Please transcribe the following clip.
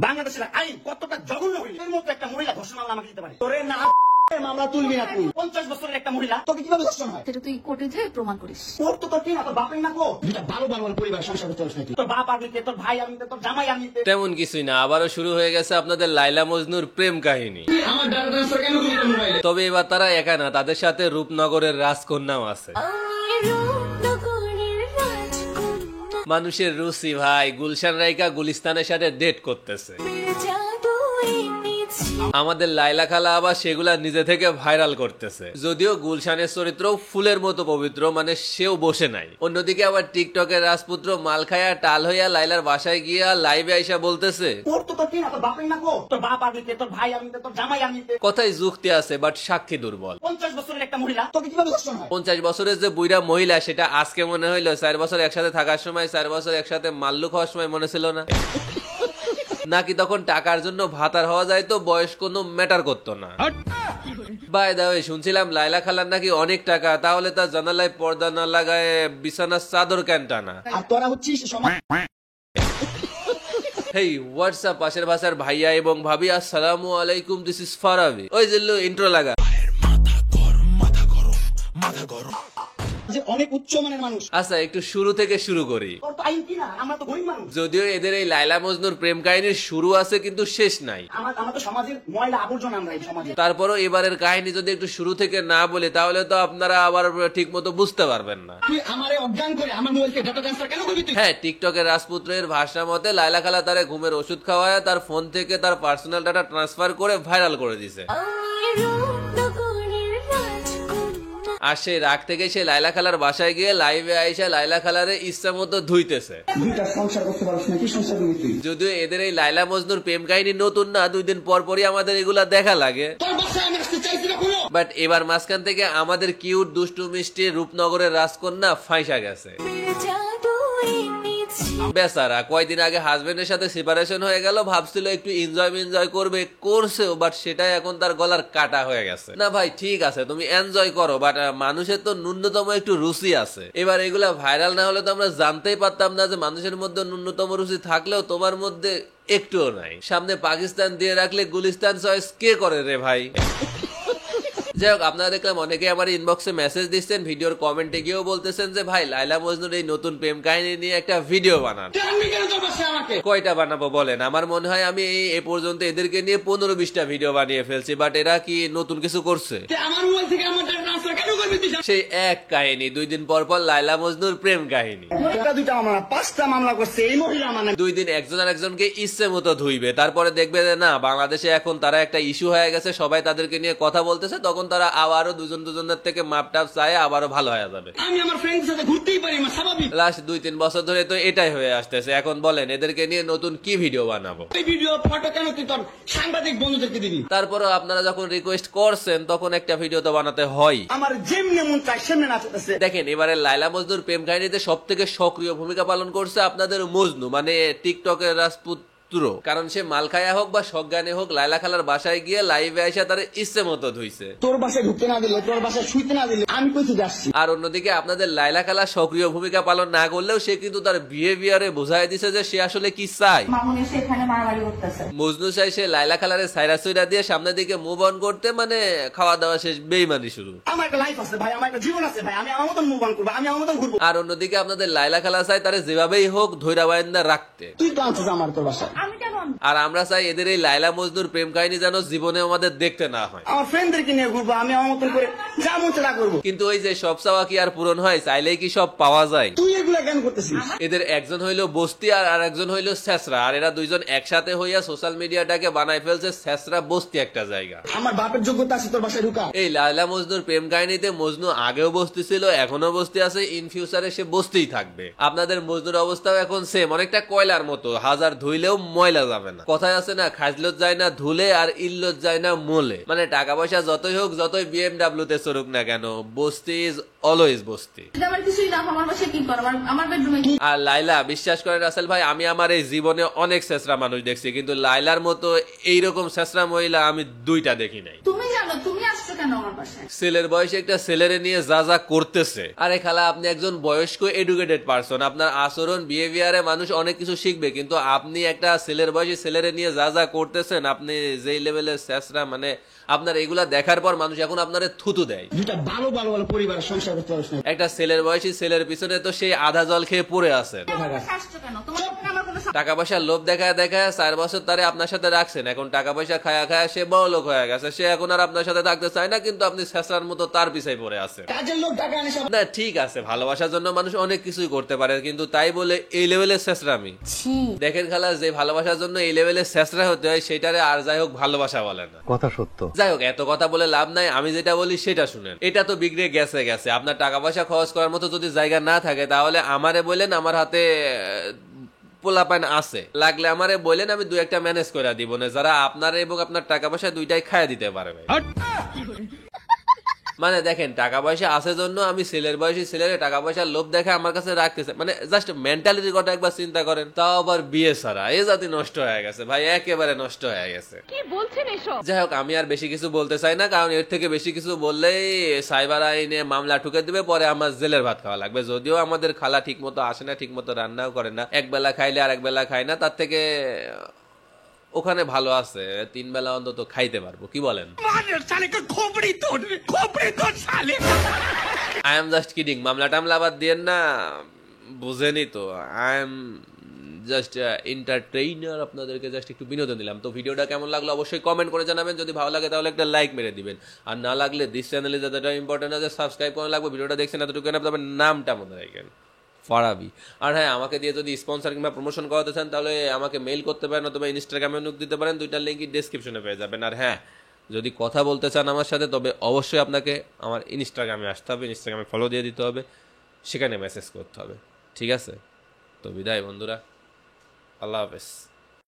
বাংলাদেশের আইন কতটা জঘন্য হইল এর মতো একটা মহিলা ধর্ষণ মামলা আমাকে দিতে পারে তোরে না মামলা তুলবি না তুই 50 বছরের একটা মহিলা তোকে কিভাবে ধর্ষণ হয় সেটা তুই কোর্টে যেয়ে প্রমাণ করিস। তোর তো তোর কি না তোর বাপের না গো দুটা ভালো ভালো পরিবার সংসার করতে হচ্ছে তোর বাপ আমিতে তোর ভাই আমিতে তোর জামাই আমিতে তেমন কিছুই না, আবারও শুরু হয়ে গেছে আপনাদের লাইলা মজনুর প্রেম কাহিনী। আমার ডাটা ট্রান্সফার কেন করলি তোর মোবাইলে তবে এবার তারা একা না, তাদের সাথে রূপনগরের রাজকন্যাও আছে। মানুষের রুচি ভাই, গুলশান রাইকা গুলিস্তানের সাথে ডেট করতেছে। আমাদের লাইলা খালা আবার সেগুলা নিজে থেকে ভাইরাল করতেছে। যদিও গুলশানের চরিত্র ফুলের মতো পবিত্র, মানে সেও বসে নাই। অন্যদিকে আবার টিকটকের রাজপুত্র মাল খায়া টাল হইয়া লাইলার বাসায় গিয়া লাইভে আইসা বলতেছে তোর তো তোর কি না তোর বাপের না গো তোর বাপ আমিতে তোর ভাই আমিতে তোর জামাই আমিতে কথায় যুক্তি আছে, বাট সাক্ষী দুর্বল। 50 বছরের একটা মহিলা তোকে কিভাবে ধর্ষণ হয় 50 বছরের যে বুইরা মহিলা, সেটা আজকে মনে হইলো 4 বছর একসাথে থাকার সময়, 4 বছর একসাথে মাল্লু খাওয়ার সময় মনে ছিল না? নাকি তখন টাকার জন্য ভাতার হওয়া যায় তো বয়স কোনো ম্যাটার করতো না? বাই দা ওয়ে, শুনছিলাম লাইলা খালার নাকি অনেক টাকা, তাহলে তার জানালায় পর্দা না লাগায় বিছানার চাদর কেন টানা? আর তোরা হচ্ছিস সমাজ হেই হোয়াটসঅ্যাপ পাশের ভাষার ভাইয়া এবং ভাবি, আসসালামু আলাইকুম, দিস ইজ ফারাবি। ওই জিল্লু ইন্ট্রো লাগা। যে অনেক উচ্চ মানের মানুষ আচ্ছা, একটু শুরু থেকে শুরু করি। তোর তো আইন কি না আমরা তো গরিব মানুষ যদিও এদের এই লাইলা মজনুর প্রেম কাহিনীর শুরু আছে কিন্তু শেষ নাই। আমার তো সমাজের ময়লা আবর্জনা আমরা এই সমাজে তারপরও এবারের কাহিনী যদি একটু শুরু থেকে না বলে, তাহলে তো আপনারা আবার ঠিক মতো বুঝতে পারবেন না। তুই আমারে অজ্ঞান করে আমার মোবাইলকে ডাটা ট্রান্সফার কেন করবি তুই হ্যাঁ, টিকটকের রাজপুত্রের ভাষা মতে লাইলা খালা তারে ঘুমের ওষুধ খাওয়ায় তার ফোন থেকে তার পার্সোনাল ডাটা ট্রান্সফার করে ভাইরাল করে দিছে। আর সেই রাগ থেকে সে লাইলা খালার বাসায় গিয়ে লাইভে আইসা লাইলা খালারে ইচ্ছা মতো ধুইতেছে। দুইটা সংসার করতে পারছ না কি সংসার করবি তুই যদিও এদের এই লাইলা মজনুর প্রেম কাহিনী নতুন না, 2 দিন পর পরই আমাদের এগুলা দেখা লাগে। তোর বাসায় আমি আসতে চাইছি না কোনো বাট এবার মাঝখান থেকে আমাদের কিউট দুষ্টু মিষ্টি রূপনগরের রাজকন্যা ফাঁসা গেছে। বেচারা কয়দিন আগে হাজবেন্ডের সাথে সেপারেশন হয়ে গেল, ভাবছিল একটু এনজয় করবে, করছেও, বাট সেটাই এখন তার গলার কাটা হয়ে গেছে। না ভাই ঠিক আছে, তুমি এনজয় করো, বাট মানুষের তো ন্যূনতম একটু রুচি আছে। এবার এগুলা ভাইরাল না হলে তো আমরা জানতেই পারতাম না যে মানুষের মধ্যে ন্যূনতম রুচি থাকলেও তোমার মধ্যে একটুও নাই। সামনে পাকিস্তান দিয়ে রাখলে গুলিস্তান চয়েস কে করে রে ভাই? যাই হোক, আপনারা দেখলাম অনেকে আমার ইনবক্সে মেসেজ দিচ্ছেন, ভিডিওর কমেন্টে গিয়েও বলতেছেন যে ভাই লাইলা মজনুর এই নতুন প্রেম কাহিনী নিয়ে একটা ভিডিও বানান। কয়টা বানাবো বলেন? আমার মনে হয় আমি এ পর্যন্ত এদেরকে নিয়ে 15-20টা ভিডিও বানিয়ে ফেলছি, বাট এরা কি নতুন কিছু করছে? আমার মোবাইল থেকে আমার ডাটা ট্রান্সফার কেন করবি তুই সেই এক কাহিনী, 2 দিন পর পর লাইলা মজনুর প্রেম কাহিনী। একটা দুইটা মামলা 5টা মামলা করছে এই মহিলা মানে 2 দিন একজন আর একজনকে ইচ্ছে মতো ধুইবে, তারপরে দেখবে যে না বাংলাদেশে এখন তারা একটা ইস্যু হয়ে গেছে, সবাই তাদেরকে নিয়ে কথা বলতেছে, তখন তারা আবারও দুজনের থেকে মাপ টাপ চায় আবারও ভালো হয়ে যাবে। আমি আমার ফ্রেন্ডের সাথে ঘুরতেই পারি না স্বাভাবিক। লাস্ট 2-3 বছর ধরে তো এটাই হয়ে আসতেছে। এখন বলেন এদেরকে নিয়ে নতুন কি ভিডিও বানাবো? এই ভিডিও ফটো কেন তুই তোর সাংবাদিক বন্ধুদেরকে দিবি? তারপরও আপনারা যখন রিকোয়েস্ট করছেন তখন একটা ভিডিও তো বানাতে হয়। আমার যেমনি মন চাই সেমনি নাচতেছে। দেখেন এবারে লাইলা মজনুর প্রেম কাহিনীতে সব থেকে সক্রিয় ভূমিকা পালন করছে আপনাদের মজনু, মানে টিকটকের রাজপুত্র। কারণ সে মালখায়া হোক বা সজ্ঞানে হোক, লাইলা খালার বাসায় গিয়ে লাইভে আইসা তার ইচ্ছে মতো ধুইছে। তোর বাসায় ঢুকতে না দিলে, তোর বাসায় শুইতে না দিলে আমি কই থেকে আসছি? আর অন্যদিকে আপনাদের লাইলা খালা সক্রিয় ভূমিকা পালন না করলেও সে কিন্তু তার বিহেভিয়ারে বোঝাই দিছে যে সে আসলে কি চায়। মামুনি সেখানে মারামারি করতেছে। মজনু চাই সে লাইলা খালারে সাইরা সুইরা দিয়ে সামনের দিকে মুভ অন করতে, মানে খাওয়া দাওয়া শেষ, বেইমানি শুরু। আমার একটা লাইফ আছে ভাই, আমার একটা জীবন আছে ভাই, আমি আমার মতন মুভ অন করবো, আমি আমার মতন ঘুরবো। আর অন্যদিকে আপনাদের লাইলা খালা চাই তারে যেভাবেই হোক ধৈরা বায়ন্দা রাখতে। তুই তো আনছিস আমার তোর বাসায়, আমি কেন? আর আমরা চাই এদের এই লাইলা মজনুর প্রেম কাহিনী যেন জীবনে আমাদের দেখতে না হয়। আমার ফ্রেন্ডদেরকে নিয়ে ঘুরবো, আমি আমার মতন করে যা মন চায় তা করবো। কিন্তু ওই যে সব চাওয়া কি আর পূরণ হয়? চাইলেই কি সব পাওয়া যায়? তুই এগুলা কেন করতেছিস? এদের একজন হইলো বস্তি আর একজন হইলো ছেসরা, আর এরা দুইজন একসাথে হইয়া সোশ্যাল মিডিয়াটাকে বানাই ফেলছে ছেসরা বস্তি একটা জায়গা। আমার বাপের যোগ্যতা আছে তোর বাসায় ঢুকা? এই লাইলা মজনুর প্রেম কাহিনীতে মজনু আগেও বস্তি ছিল, এখনো বস্তি আছে, ইন ফিউচারে সে বস্তিই থাকবে। আপনাদের মজনুর অবস্থাও এখন সেম, অনেকটা কয়লার মতো, হাজার ধুইলেও ময়লা যাবে না। কথায় আছে না, খাজলত যায় না ধুলে আর ইল্লত যায় না মোলে, মানে টাকা পয়সা যতই হোক, যতই BMW তে চড়ুক না কেন, বস্তি ইজ অলওয়েজ বস্তি। আমার কিছুই না, আমার বাসায় কি করো? আমার বেডরুমে। আর লাইলা, বিশ্বাস করেন রাসেল ভাই, আমি আমার এই জীবনে অনেক ছেসরা মানুষ দেখছি, কিন্তু লাইলার মতো এইরকম ছেসরা মহিলা আমি 2টা দেখি নাই। তুমি জানো, তুমি আজকে আসছো কেন আমার বাসায়? ছেলের বয়সে একটা ছেলেরে নিয়ে যা যা করতেছে। আরে খালা, আপনি একজন বয়স্ক এডুকেটেড পারসন, আপনার আচরণ বিহেভিয়ারে মানুষ অনেক কিছু শিখবে, কিন্তু আপনি একটা ছেলের বয়সে ছেলেরে নিয়ে যা যা করতেছেন, আপনি যেই লেভেলের শেষরা, মানে আপনার এগুলা দেখার পর মানুষ এখন আপনারে থুতু দেয়। দুটা ভালো ভালো ভালো পরিবার সংসার করতে পারছ না। একটা ছেলের বয়সী ছেলের পিছনে তো সেই আধা জল খেয়ে পড়ে আছে। আমার বাসায় আসছো কেন? তোমার সাথে আমার কোনো টাকা পয়সার লোভ দেখায় দেখায় 4 বছর তারে আপনার সাথে রাখছেন, এখন টাকা পয়সা খায়া খায়া সে বড় লোক হয়ে গেছে, সে এখন আর আপনার সাথে থাকতে চায় না, কিন্তু আপনি শেষরার মতো তার পিছাই পড়ে আছে। কাজের লোক টাকা আনে সব। না ঠিক আছে, ভালোবাসার জন্য মানুষ অনেক কিছুই করতে পারে, কিন্তু তাই বলে এই লেভেলের শেষরামি। দেখেন খালা, যে ভালোবাসার জন্য এই লেভেলের শেষরা হতে হয়, সেটারে আর যাই হোক ভালোবাসা বলে না। কথা সত্য। যাই হোক, এত কথা বলে লাভ নাই, আমি যেটা বলি সেটা শুনেন। এটা তো বিগড়ে গেছে গেছে, আপনার টাকা পয়সা খরচ করার মতো যদি জায়গা না থাকে, তাহলে আমারে বললেন, আমার হাতে পোলাপান আছে, লাগলে আমারে বললেন, আমি 2-1টা ম্যানেজ করে দিব না, যারা আপনার এবং আপনার টাকা পয়সা দুইটাই খায় দিতে পারবে। মানে দেখেন, টাকা পয়সা আছে জন্য আমি ছেলের বয়সী ছেলের টাকা পয়সার লোভ দেখে আমার কাছে রাখতেছে, মানে জাস্ট মেন্টালিটির কথা একবার চিন্তা করেন। তাও আবার বিয়ে ছাড়া, এ জাতি নষ্ট হয়ে গেছে ভাই, একেবারে নষ্ট হয়ে গেছে। কি বলছেন এসব? যাই হোক, আমি আর বেশি কিছু বলতে চাই না, কারণ এর থেকে বেশি কিছু বললেই সাইবার আইনে মামলা ঠুকে দিবে, পরে আমার জেলের ভাত খাওয়া লাগবে। যদিও আমাদের খালা ঠিক মতো আসে না, ঠিক মতো রান্নাও করে না, একবেলা খাইলে আর একবেলা খায় না, তার থেকে ওখানে ভালো আছে, 3 বেলা অন্তত খাইতে পারবো, কি বলেন? আই এম জাস্ট কিডিং, মামলা টামলা বাদ দিয়েন না, বুঝেনি তো, আই এম জাস্ট এন্টারটেইনার, আপনাদেরকে জাস্ট একটু বিনোদন দিলাম। তো ভিডিওটা কেমন লাগলো অবশ্যই কমেন্ট করে জানাবেন, যদি ভালো লাগে তাহলে একটা লাইক মেরে দিবেন, আর না লাগলে দিস চ্যানেলে যতটা ইম্পর্টেন্ট আছে সাবস্ক্রাইব করে লাগবে। ভিডিওটা দেখছেন এতটুকু, তবে নামটা মনে রাখেন, ফারাবি। আর হ্যাঁ, আমাকে দিয়ে যদি স্পন্সর কিংবা প্রমোশন করাতে চান, তাহলে আমাকে মেইল করতে পারেন, অথবা ইনস্টাগ্রামে নোক দিতে পারেন, 2টার লিঙ্কই ডেসক্রিপশনে পেয়ে যাবেন। আর হ্যাঁ, যদি কথা বলতে চান আমার সাথে, তবে অবশ্যই আপনাকে আমার ইনস্টাগ্রামে আসতে হবে, ইনস্টাগ্রামে ফলো দিয়ে দিতে হবে, সেখানে মেসেজ করতে হবে, ঠিক আছে? তো বিদায় বন্ধুরা, আল্লাহ হাফেজ।